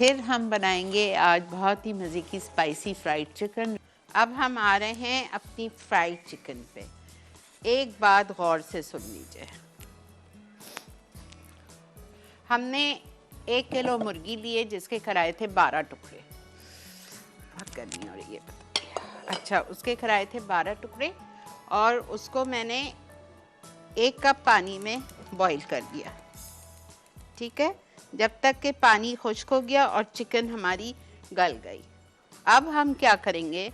फिर हम बनाएंगे आज बहुत ही मज़े की स्पाइसी फ्राइड चिकन। अब हम आ रहे हैं अपनी फ्राइड चिकन पे। एक बात गौर से सुन लीजिए, हमने 1 किलो मुर्गी लिए जिसके कराए थे 12 टुकड़े। बहुत गर्मी हो रही है। अच्छा, उसके कराए थे 12 टुकड़े और उसको मैंने 1 कप पानी में बॉईल कर दिया। ठीक है, जब तक कि पानी खुश्क हो गया और चिकन हमारी गल गई। अब हम क्या करेंगे,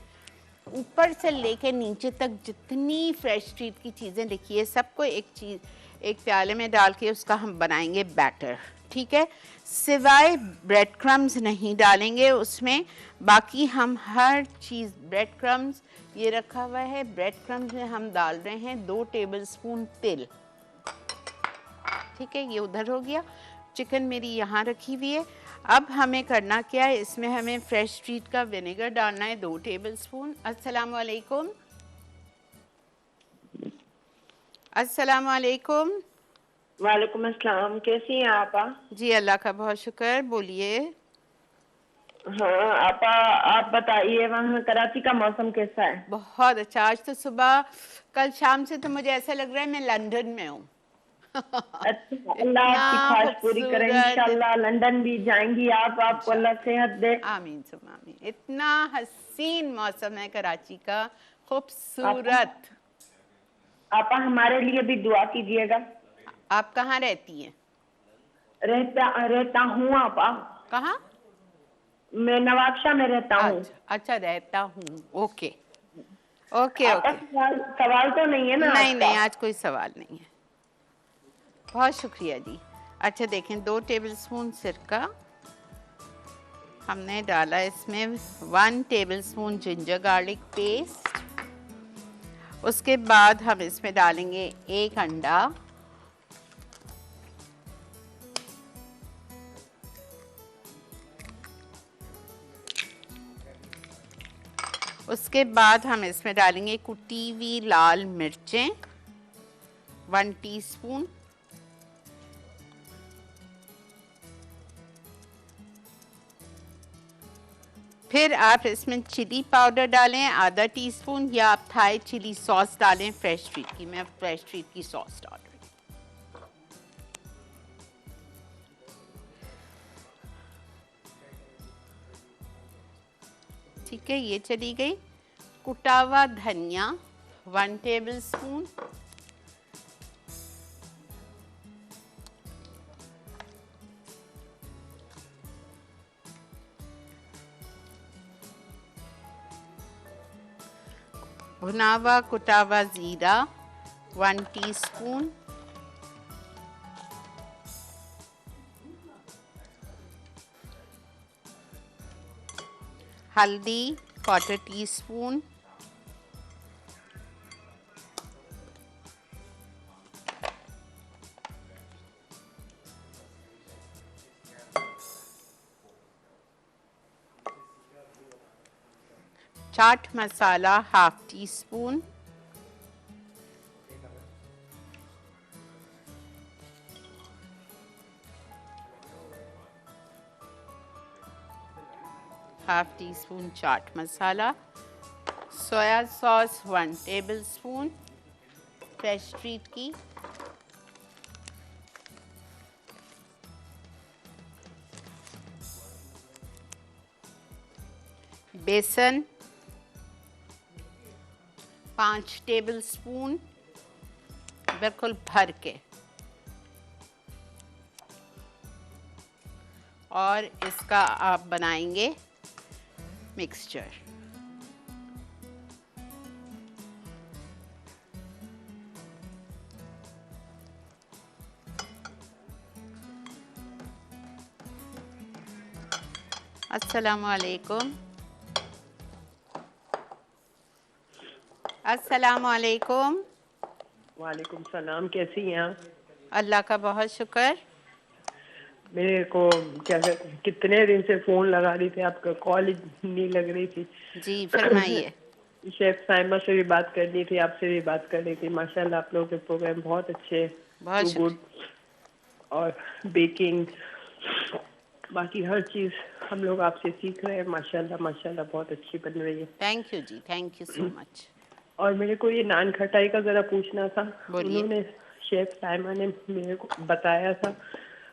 ऊपर से लेके नीचे तक जितनी फ्रेश स्ट्रीट की चीज़ें लिखी है सबको एक प्याले में डाल के उसका हम बनाएंगे बैटर। ठीक है, सिवाय ब्रेड क्रम्स नहीं डालेंगे उसमें, बाकी हम हर चीज़ ब्रेड क्रम्स, ये रखा हुआ है, ब्रेड क्रम्स में हम डाल रहे हैं 2 टेबलस्पून तिल। ठीक है, ये उधर हो गया। चिकन मेरी यहाँ रखी हुई है। अब हमें करना क्या है, इसमें हमें फ्रेश स्ट्रीट का विनेगर डालना है 2 टेबलस्पून। अस्सलाम वालेकुम। अस्सलाम वालेकुम। वालेकुम अस्सलाम। कैसी हैं आपा? जी अल्लाह का बहुत शुक्र, बोलिए। हाँ आपा, आप बताइए वहाँ कराची का मौसम कैसा है? बहुत अच्छा। आज तो सुबह, कल शाम से तो मुझे ऐसा लग रहा है मैं लंदन में हूँ। अच्छा, अल्लाह इतना आपकी ख्वाहिश पूरी करे। खूबसूरत। इंशाल्लाह लंदन भी जाएंगी आप, आपको अल्लाह सेहत दे। आमीन सुम आमीन। इतना हसीन मौसम है कराची का, आपा खूबसूरत। आपा हमारे लिए भी दुआ कीजिएगा। आप कहाँ रहती हैं? रहता हूँ आपा। कहाँ? मैं नवाबशाह में रहता हूँ। अच्छा अच्छा, रहता हूँ। ओके ओके आपका ओके। सवाल सवाल तो नहीं है ना नहीं आज का? नहीं, आज कोई सवाल नहीं है। बहुत शुक्रिया जी। अच्छा देखें, 2 टेबलस्पून सिरका हमने डाला इसमें, 1 टेबलस्पून जिंजर गार्लिक पेस्ट। उसके बाद हम इसमें डालेंगे 1 अंडा। उसके बाद हम इसमें डालेंगे कुटी हुई लाल मिर्चें 1 टीस्पून। फिर आप इसमें चिली पाउडर डालें आधा टीस्पून, या आप थाई चिली सॉस डालें फ्रेश स्ट्रीट की। मैं फ्रेश स्ट्रीट की सॉस डाल रही हूँ। ठीक है, ये चली गई। कुटा हुआ धनिया 1 टेबलस्पून। भुना हुआ कुटा हुआ जीरा 1 टीस्पून। हल्दी 1/4 teaspoon. Chaat masala 1/2 teaspoon. Half teaspoon chaat masala. Soya sauce 1 tablespoon fresh street की। बेसन 5 टेबलस्पून बिल्कुल भर के, और इसका आप बनाएंगे मिक्सचर। अस्सलामु अलैकुम। अस्सलामु अलैकुम। वालेकुम सलाम। कैसी हैं आप? अल्लाह का बहुत शुक्र। मेरे को क्या कहते हैं, कितने दिन से फोन लगा रही थी, आपका कॉल नहीं लग रही थी। जी फरमाइए। शेफ साइमा से भी बात करनी थी, आपसे भी बात करनी थी। माशाल्लाह आप लोगों के प्रोग्राम बहुत अच्छे हैं। बहुत टू गुड। शुक्रिया। और बेकिंग बाकी हर चीज़ हम लोग आपसे सीख रहे हैं, माशाल्लाह माशाल्लाह बहुत अच्छी बन रही है। Thank you ji, thank you so much. और मेरे को ये नान खटाई का ज़रा पूछना था। बोलिए। उन्होंने, शेफ साइमा ने मेरे को बताया था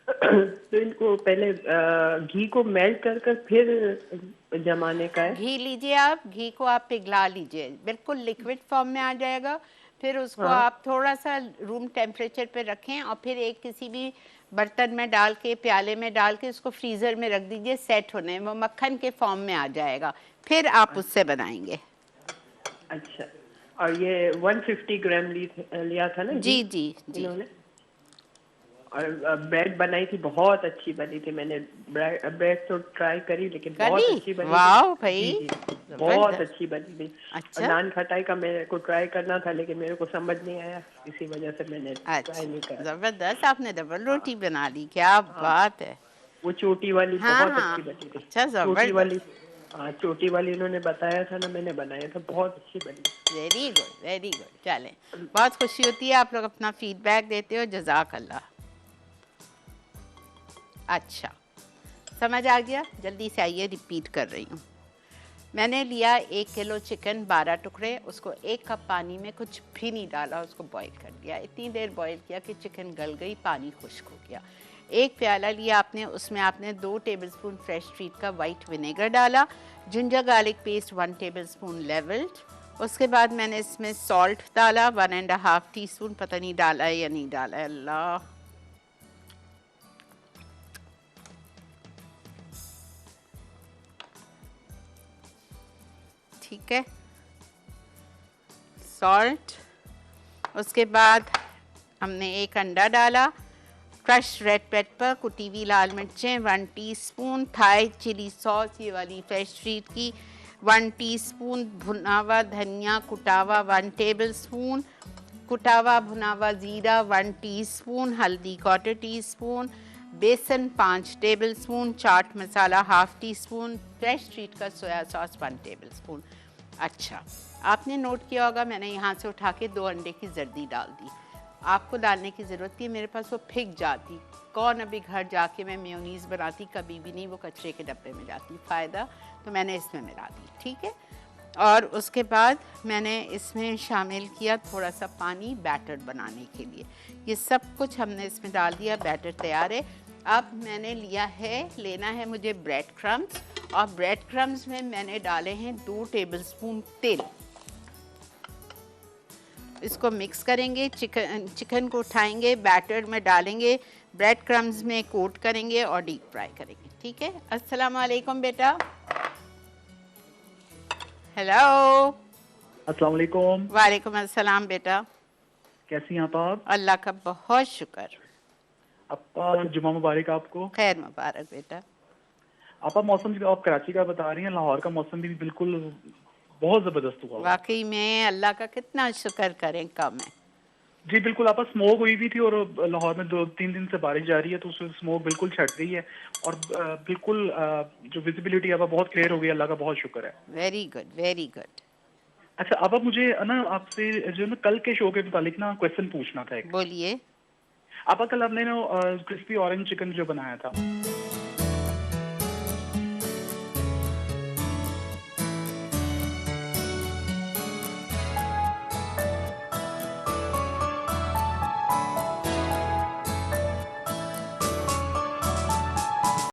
तो इनको पहले घी को मेल्ट कर कर फिर जमाने का है। घी लीजिए, आप घी को आप पिघला लीजिए, बिल्कुल लिक्विड फॉर्म में आ जाएगा। फिर उसको हाँ। आप थोड़ा सा रूम टेम्परेचर पे रखें और फिर एक किसी भी बर्तन में डाल के, प्याले में डाल के उसको फ्रीज़र में रख दीजिए सेट होने, वो मक्खन के फॉर्म में आ जाएगा। फिर आप उससे बनाएंगे। अच्छा, और ये 150 ग्राम लिया था ना घी जी जी जी। इन्होंने। और ब्रेड बनाई थी, बहुत अच्छी बनी थी। मैंने ब्रेड तो ट्राई करी लेकिन बहुत करी, अच्छी बनी थी। वाह भाई, जी जी, बहुत जबरदस्त। अच्छी बनी थी। और अच्छा नान खटाई का मेरे को ट्राई करना था लेकिन मेरे को समझ नहीं आया, इसी वजह से मैंने ट्राई नहीं अच्छा, करा। जबरदस्त, आपने डबल हाँ रोटी बना ली, क्या हाँ, बात है। वो चोटी वाली हाँ बहुत हाँ, अच्छी बनी थी। अच्छा चोटी वाली, जबरदस्त। हाँ चोटी वाली उन्होंने बताया था ना, मैंने बनाया था, बहुत अच्छी बनी। Very good very good. चलें, बहुत खुशी होती है आप लोग अपना फीडबैक देते हो, जजाक अल्लाह। अच्छा, समझ आ गया, जल्दी से आइए, रिपीट कर रही हूँ। मैंने लिया 1 किलो चिकन, 12 टुकड़े, उसको 1 कप पानी में कुछ भी नहीं डाला, उसको बॉईल कर दिया। इतनी देर बॉईल किया कि चिकन गल गई, पानी खुश्क हो गया। 1 प्याला लिया आपने, उसमें आपने 2 टेबलस्पून फ्रेश ट्रीट का वाइट विनेगर डाला। Ginger garlic paste 1 tablespoon levelled. उसके बाद मैंने इसमें सॉल्ट डाला 1.5 टीस्पून, पता नहीं डाला है या नहीं डाला है, अल्लाह। ठीक है, सॉल्ट। उसके बाद हमने 1 अंडा डाला, क्रश रेड पेपर, कुटी हुई लाल मिर्चें 1 टीस्पून, थाई चिली सॉस ये वाली फ्रेश ट्रीट की 1 टीस्पून, भुना हुआ धनिया कुटावा 1 टेबलस्पून, कुटावा भुना हुआ ज़ीरा 1 टीस्पून, हल्दी 1/4 टीस्पून, बेसन 5 टेबलस्पून, चाट मसाला 1/2 टीस्पून, फ्रेश ट्रीट का सोया सॉस 1 टेबलस्पून। अच्छा, आपने नोट किया होगा मैंने यहाँ से उठा के 2 अंडे की जर्दी डाल दी। आपको डालने की ज़रूरत थी, मेरे पास वो फिक जाती। कौन अभी घर जाके मैं मेयोनीज़ बनाती, कभी भी नहीं, वो कचरे के डब्बे में जाती, फ़ायदा तो मैंने इसमें मिला दी। ठीक है, और उसके बाद मैंने इसमें शामिल किया थोड़ा सा पानी बैटर बनाने के लिए। ये सब कुछ हमने इसमें डाल दिया, बैटर तैयार है। अब मैंने लेना है मुझे ब्रेड क्रम्स, और ब्रेड क्रम्स में मैंने डाले हैं 2 टेबलस्पून तेल। इसको मिक्स करेंगे, चिकन को उठाएंगे, बैटर में डालेंगे, ब्रेड क्रम्स में कोट करेंगे और डीप फ्राई करेंगे। ठीक है, अस्सलाम वालेकुम बेटा। हेलो। अस्सलाम वालेकुम। वालेकुम अस्सलाम बेटा। कैसी हैं आप? अल्लाह का बहुत शुक्र। आपका जुमा मुबारक आपको। खैर मुबारक बेटा। मौसम जो आप कराची का बता रही हैं, लाहौर का मौसम भी बिल्कुल बहुत ज़बरदस्त हुआ हुआ है। वाकई में अल्लाह का कितना शुक्र करें, कम है। जी बिल्कुल, स्मोक हुई भी थी और लाहौर में 2-3 दिन से बारिश जा रही है तो उसमें स्मोक बिल्कुल छट गई है और बिल्कुल जो विजिबिलिटी है वो बहुत क्लियर हो गई है। अल्लाह का बहुत शुक्र है। Very good very good. अच्छा, अब मुझे ना आपसे जो ना कल के शो के मुतालिक ना क्वेश्चन पूछना था एक। बोलिए। कल आपने ना क्रिस्पी ऑरेंज चिकन जो बनाया था,